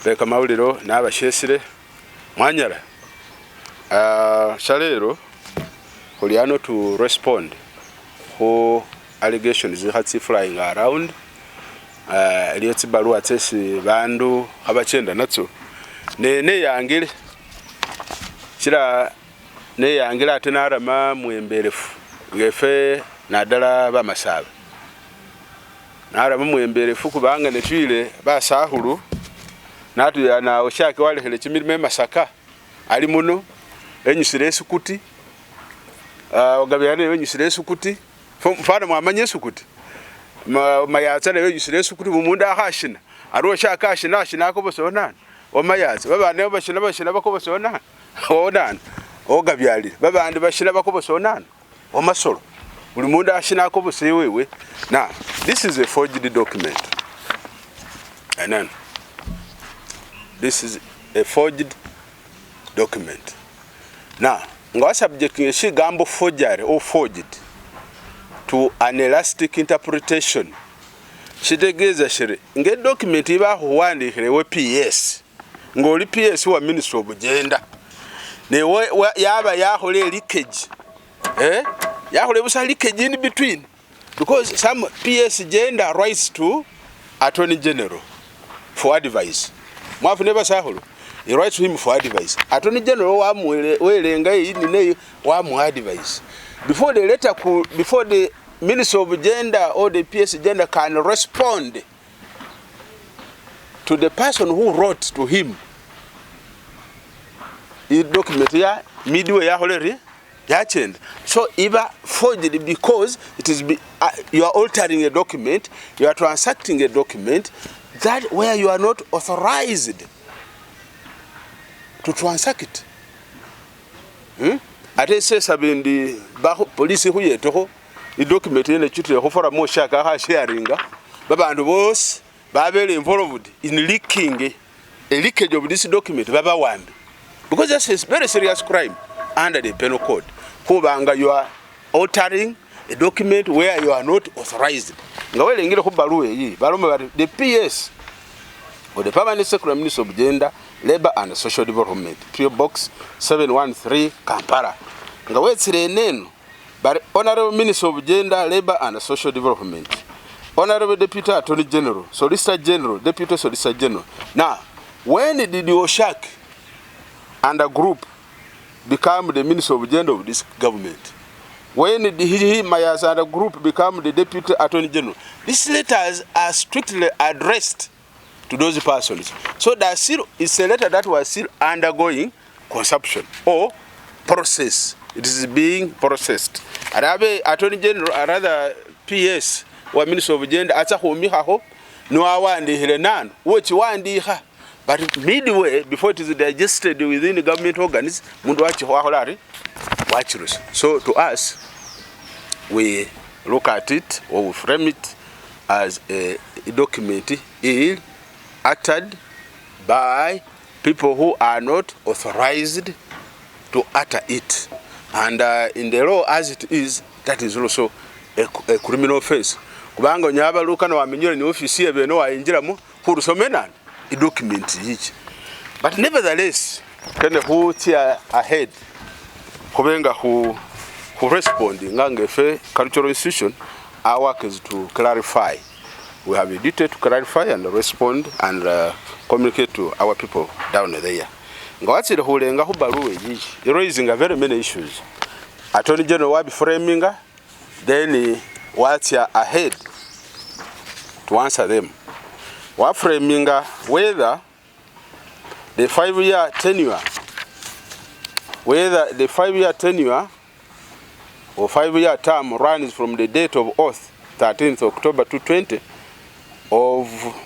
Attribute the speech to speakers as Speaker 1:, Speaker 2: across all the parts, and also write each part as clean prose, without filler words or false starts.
Speaker 1: leka mawuliro n'abashesire mwanyala shalero Juliano to respond who allegations hatsi flying around liyotsi baluwa tsesi bandu abachenda natso ne yangile chira ne yangile atenarama mwembelefu ngefe nadala bamasaba narama mwembelefu kubanga netwile basahulu natu yana oshake walehele chimirime Masaka ali muno enyisire esukuti ogabiyane enyisire esukuti mfana mwamanye esukuti mayatsa nayo enyisire esukuti mumunda akashina ari oshaka ashina akobosonana omayatsa babane bashina bakobosonana onana ogabyalire babandi bashina bakobosonana omasoro buli munda ashina akobose wewe. Now this is a forged document. Anan, this is a forged document. Now, nga subjecting a gambo forgery or forged to an elastic interpretation. Shitegeza shiri. Nge document iba huwandikire we PS. Ngoli PS wa Ministry of Gender. Ne yaba yahole leakage. Yahole busa leakage in between. Because some PS gender writes to Attorney General for advice. Mwafu never saholo. He writes to him for advice. Attorney General wa mwelenga ini wa mu advice. Before the Minister of Gender or the PS gender can respond to the person who wrote to him, he document ya midway ya holeri ya change. So either forged because it is you are altering a document, you are transacting a document that where you are not authorized to transact it. Ate se sabindi ba police huye toho I document ene chitire hofora mo shaka ha sharinga babandu bose babele involved in leaking a leakage of this document baba wambi because that's a very serious crime under the penal code. Kubanga you are altering a document where you are not authorized. Ngawele ngire kubaruwe yi baroma the PS or the Permanent Secretary Minister of Gender, Labor and Social Development, PO Box 713 Kampala. Ngawetsire neno but Honorable Minister of Gender, Labor and Social Development, Honorable Deputy Attorney General, Solicitor General, Deputy Solicitor General. Now, when did the Oshak and a group become the Minister of Gender of this government? When did he Mayas and a group become the Deputy Attorney General? These letters are strictly addressed to those persons. So that still is a letter that was still undergoing consumption or process. It is being processed. Arabe Attorney General, or rather PS or Minister of Gender, ata homihaho no awandi hirenan, which wandi ha. But midway before it is digested within the government organs, mundu wachi holari wachirus. So to us, we look at it or we frame it as a document uttered by people who are not authorized to utter it. And in the law as it is, that is also a criminal offense. Kubango nyaba luka na wamenyore ni ofisi ebe no wainjiramo kurusomena I document each. But nevertheless, kene who tia ahead kubenga who respond ngangefe cultural institution, our work is to clarify. We have a duty to clarify and respond and communicate to our people down there. Ngawatsi the hulenga hubaruwe yi raising a very many issues. Attorney General wabi framing, then what's ahead to answer them. Wa framing whether the 5-year tenure or 5-year term runs from the date of oath 13th October 2020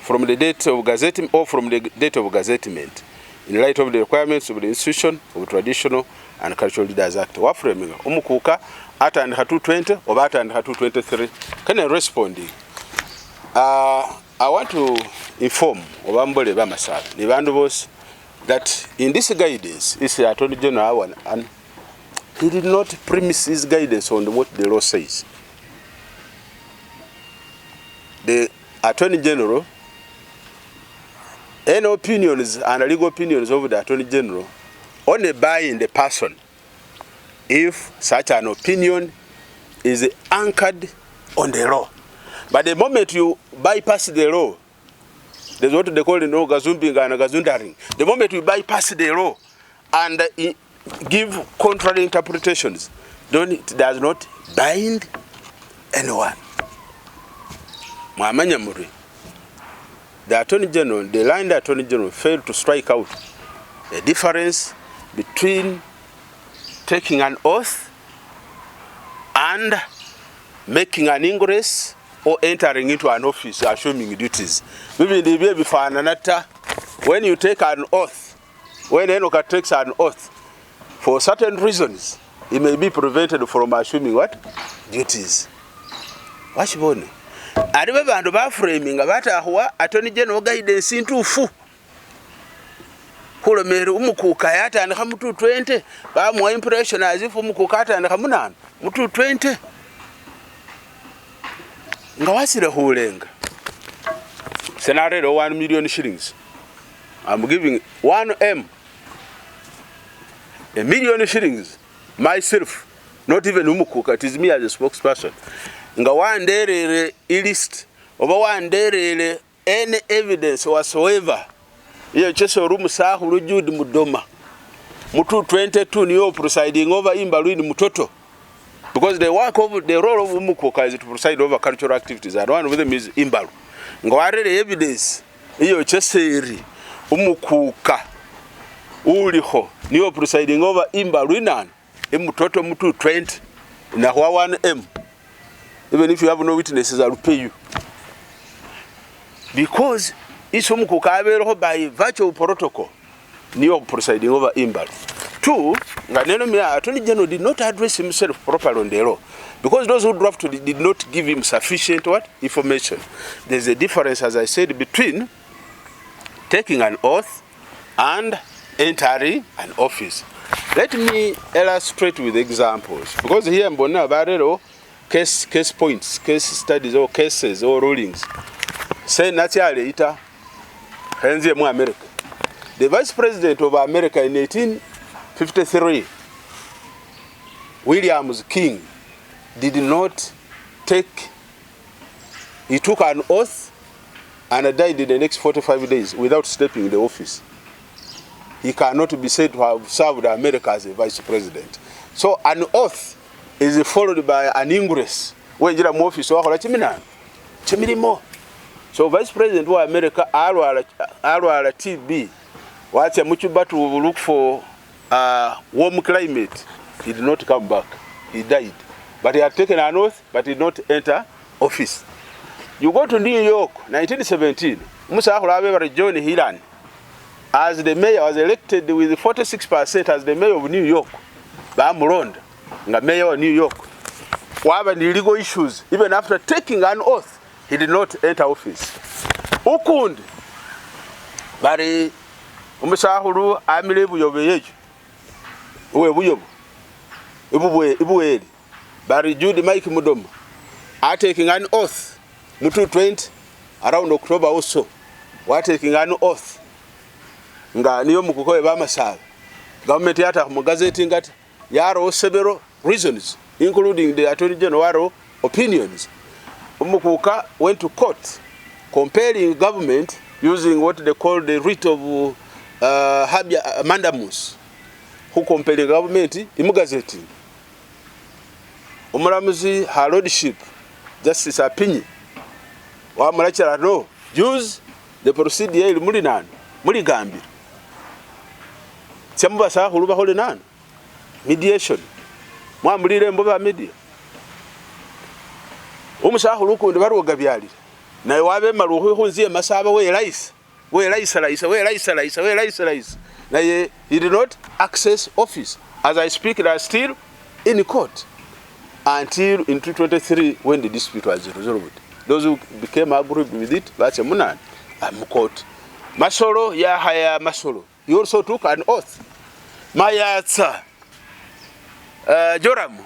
Speaker 1: from the date of gazetting or from the date of gazettement in light of the requirements of the Institution of Traditional and Cultural Leaders Act. Wa framing umukuka ata and 220 or ata and 223 can I respond? I want to inform Obambole Bamasal Nivandovos that in this guidance is the Attorney General and he did not premise his guidance on what the law says. The Attorney General any opinions and legal opinions of the Attorney General only bind the person if such an opinion is anchored on the law. But the moment you bypass the law, there's what they call gazumbing and gazundaring. The moment you bypass the law and give contrary interpretations, then it does not bind anyone. The Attorney General, the line the Attorney General failed to strike out the difference between taking an oath and making an ingress or entering into an office assuming duties. When you take an oath, when Enoka takes an oath, for certain reasons, he may be prevented from assuming what? Duties. Washibone. I remember about framing about Attorney General guidance into fu. Kulomere umukukayata and Hamutu 20, but more impression as if umukukata and Hamunan, Mutu 20. Ngawasi the whole leng. Scenario 1 million shillings. I'm giving 1M. A million shillings. Myself. Not even Umukuka, it is me as a spokesperson. Ngawandere list. Over one day any evidence whatsoever. Iyo cheso rumu sahu Jude Mudoma. Mutu 22 niyo presiding over Imbaluini Mutoto. Because the role of Umukoka is to preside over cultural activities, and one of them is Imbalu. Ngware the evidence, iyo cheseri, Umukuka, Uliho, niyo presiding over Imbaluinan, Imutoto Mutu 20, na 1M. Even if you have no witnesses, I'll pay you. Because it's Umukuka by virtual protocol, niyo presiding over Imbalu. Two, Attorney General did not address himself properly on the law because those who drafted did not give him sufficient information. There's a difference, as I said, between taking an oath and entering an office. Let me illustrate with examples because here I'm going to case points, case studies or cases or rulings. Say naturally, America. The Vice President of America in 1853, Williams King, did not take, he took an oath and died in the next 45 days without stepping in the office. He cannot be said to have served America as a vice president. So an oath is followed by an ingress. So Vice President of America, TB, what's a muchuba to look for warm climate, he did not come back. He died. But he had taken an oath, but did not enter office. You go to New York, 1917, Musa John Hiran, as the mayor, was elected with 46% as the mayor of New York. Bamurond, the mayor of New York. Whatever the legal issues, even after taking an oath, he did not enter office. Ukund, Bari, Umusahuru, Amilebu Yobeyeju. Ibuwe Bari Jude Mike Mudom are taking an oath. Mutu 20 around October also. We're taking an oath. Nga niyo mukukoe bamasaba. Government yata mugazeti ngati yaro several reasons, including the Attorney General opinions. Umukuka went to court comparing government using what they call the writ of habia mandamus. Who compelled the government imugazeti. Umuramuzi her lordship, Justice Apinyi. Wa mulachara no, use the procedure ili muri nani, muri gambi. Chambu sa huluba hole nani. Mediation. Mwa mulire mboba media. Umusahu lukundi baruga byali. Na wabe maruhu hunzie masaba we rais. We rais. Na he did not access office. As I speak, they are still in court until in 2023 when the dispute was resolved. Those who became aggrieved with it, that's a munan. I'm court. Masolo, Yahaya Masolo. He also took an oath. Mayatsa Joram,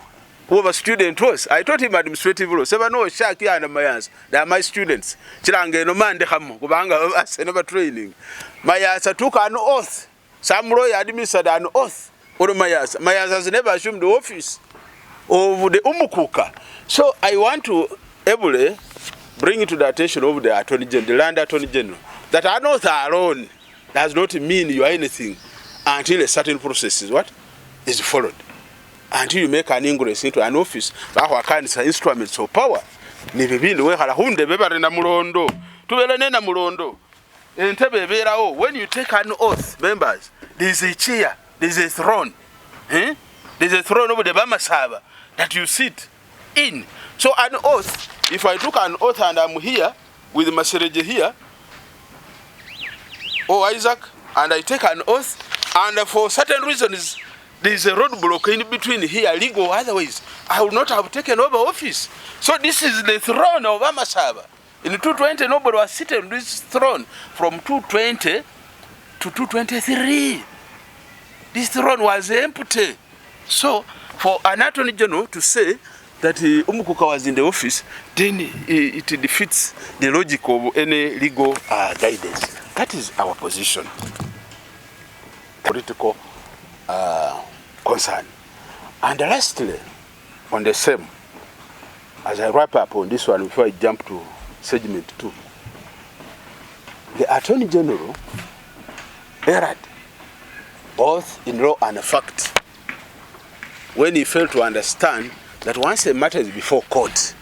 Speaker 1: who was student was. I taught him administrative law. Seba no shaki and mayas. They are my students. Chirange no man de ham. Kubanga as never training. Mayasa took an oath. Some lawyer administered an oath. Or Mayasa. Mayasa has never assumed the office of the Umukuka. So I want to ably bring it to the attention of the Attorney General, the Land Attorney General, that an oath alone does not mean you are anything until a certain process is followed. Until you make an ingress into an office, baho akanisa instruments of power. Ni bibindi we hala hunde bebare na mulondo. Tubelene na mulondo. Entebe bera o. When you take an oath, members, there is a chair, there is a throne. There is a throne over the Bamasaba that you sit in. So an oath, if I took an oath and I'm here with Masiga here, or Isaac, and I take an oath, and for certain reasons, there is a roadblock in between here, legal, otherwise, I would not have taken over office. So this is the throne of Amasaba. In 220, nobody was sitting on this throne from 220 to 223. This throne was empty. So for an Attorney General to say that Umukuka was in the office, then it defeats the logic of any legal guidance. That is our position. Political concern. And lastly, on the same, as I wrap up on this one before I jump to segment 2, the Attorney General erred both in law and fact when he failed to understand that once a matter is before court,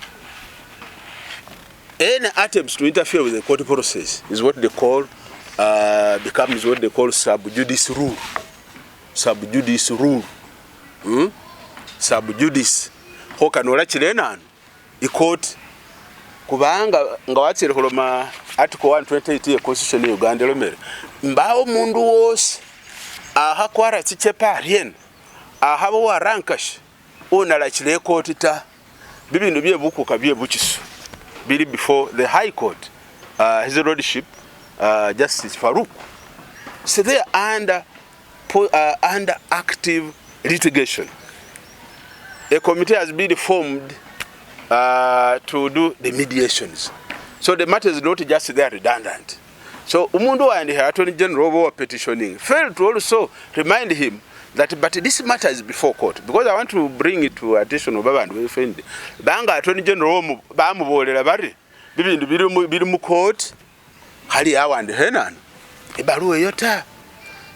Speaker 1: any attempts to interfere with the court process is what they call becomes what they call sub judice rule. Sub judice rule. Sub judice. Ho kanola chilenan I court kubanga nga wachire koloma article 128 ya constitution ya Uganda lomere mbao mundu wose aha kwara chichepa rien aha wa rankash ona la chile court ta bibindu bye bukuka bye buchisu bili before the high court his lordship Justice Farouk. So they are under active litigation. A committee has been formed to do the mediations. So the matter is not just there redundant. So Umundu and the Attorney General were petitioning failed to also remind him that but this matter is before court, because I want to bring it to attention of Baba and we find Banga Attorney General Bamubolera Bari Bimu court Hali Awa and Henan Ibaru Yota.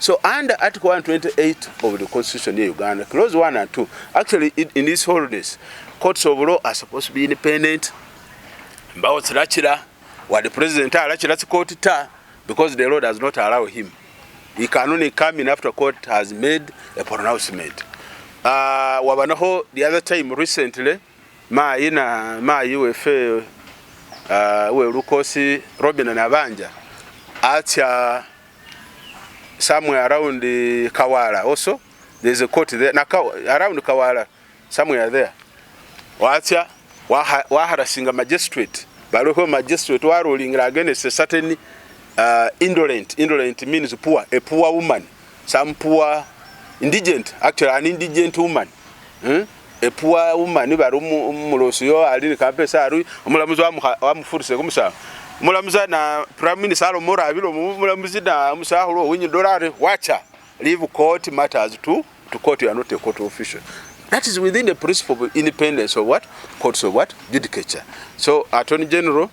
Speaker 1: So under Article 128 of the Constitution of Uganda, clause 1 and 2, actually in these holidays, courts of law are supposed to be independent. Mbao Rachira, where the president Rachira's court ta, because the law does not allow him. He can only come in after court has made a pronouncement. Wabanaho the other time recently, UFA we Lukosi Robin and Abanja at somewhere around the Kawala also. There's a court there around Kawala, somewhere there. Watia wahara singa magistrate. Baruho magistrate were ruling against a certain indolent. Indolent means poor, a poor woman. Some poor indigent, actually an indigent woman. A poor woman niba mulosio alini kampesa aru mulamuzi wa mfurse kumsa mulamuzi na prime minister alomora abilo mulamuzi na musahuro winyi dollar wacha leave court matters to court. You are not a court official. That is within the principle of independence of what? Courts of what? Judicature. So Attorney General,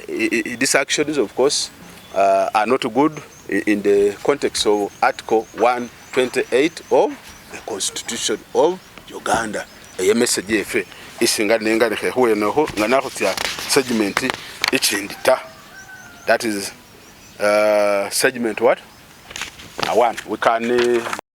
Speaker 1: these actions of course are not good in the context of Article 128 of the Constitution of Uganda. A message efe isinga nenga nehuwe noho nganaho tia segment ichindita. That is segment what? One. We can